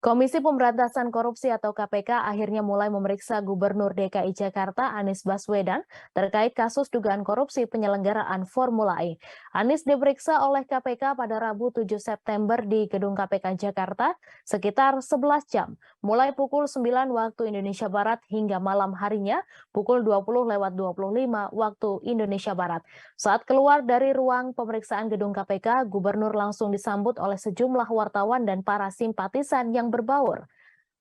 Komisi Pemberantasan Korupsi atau KPK akhirnya mulai memeriksa Gubernur DKI Jakarta Anies Baswedan terkait kasus dugaan korupsi penyelenggaraan Formula E. Anies diperiksa oleh KPK pada Rabu 7 September di Gedung KPK Jakarta sekitar 11 jam, mulai pukul 9 waktu Indonesia Barat hingga malam harinya pukul 20.25 waktu Indonesia Barat. Saat keluar dari ruang pemeriksaan gedung KPK, Gubernur langsung disambut oleh sejumlah wartawan dan para simpatisan yang berbaur.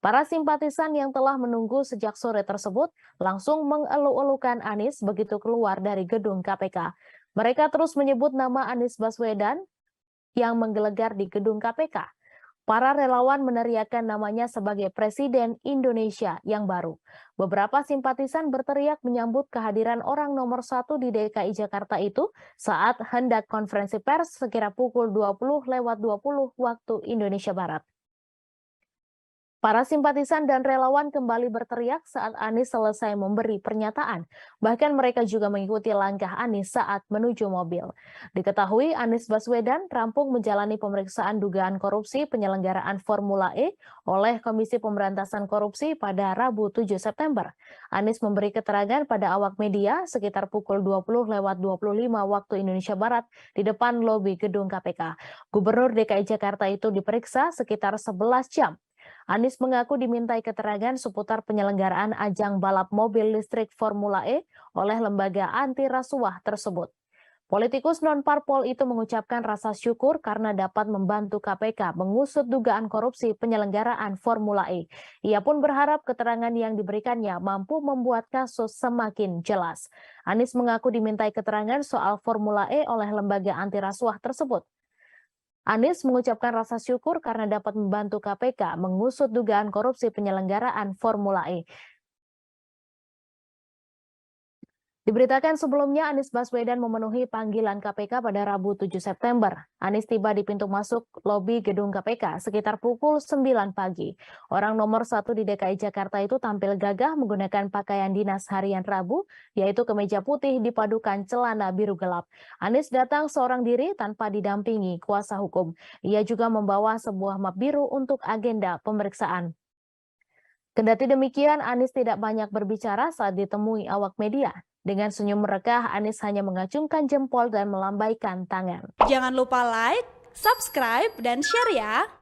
Para simpatisan yang telah menunggu sejak sore tersebut langsung mengeluk-elukan Anies begitu keluar dari gedung KPK. Mereka terus menyebut nama Anies Baswedan yang menggelegar di gedung KPK. Para relawan meneriakkan namanya sebagai Presiden Indonesia yang baru. Beberapa simpatisan berteriak menyambut kehadiran orang nomor 1 di DKI Jakarta itu saat hendak konferensi pers sekira pukul 20.20 waktu Indonesia Barat. Para simpatisan dan relawan kembali berteriak saat Anies selesai memberi pernyataan. Bahkan mereka juga mengikuti langkah Anies saat menuju mobil. Diketahui Anies Baswedan rampung menjalani pemeriksaan dugaan korupsi penyelenggaraan Formula E oleh Komisi Pemberantasan Korupsi pada Rabu 7 September. Anies memberi keterangan pada awak media sekitar pukul 20.25 waktu Indonesia Barat di depan lobi gedung KPK. Gubernur DKI Jakarta itu diperiksa sekitar 11 jam. Anies mengaku dimintai keterangan seputar penyelenggaraan ajang balap mobil listrik Formula E oleh lembaga anti rasuah tersebut. Politikus non-parpol itu mengucapkan rasa syukur karena dapat membantu KPK mengusut dugaan korupsi penyelenggaraan Formula E. Ia pun berharap keterangan yang diberikannya mampu membuat kasus semakin jelas. Anies mengaku dimintai keterangan soal Formula E oleh lembaga anti rasuah tersebut. Anies mengucapkan rasa syukur karena dapat membantu KPK mengusut dugaan korupsi penyelenggaraan Formula E. Diberitakan sebelumnya Anies Baswedan memenuhi panggilan KPK pada Rabu 7 September. Anies tiba di pintu masuk lobi gedung KPK sekitar pukul 9 pagi. Orang nomor 1 di DKI Jakarta itu tampil gagah menggunakan pakaian dinas harian Rabu, yaitu kemeja putih dipadukan celana biru gelap. Anies datang seorang diri tanpa didampingi kuasa hukum. Ia juga membawa sebuah map biru untuk agenda pemeriksaan. Kendati demikian, Anies tidak banyak berbicara saat ditemui awak media. Dengan senyum merekah, Anies hanya mengacungkan jempol dan melambaikan tangan. Jangan lupa like, subscribe, dan share ya!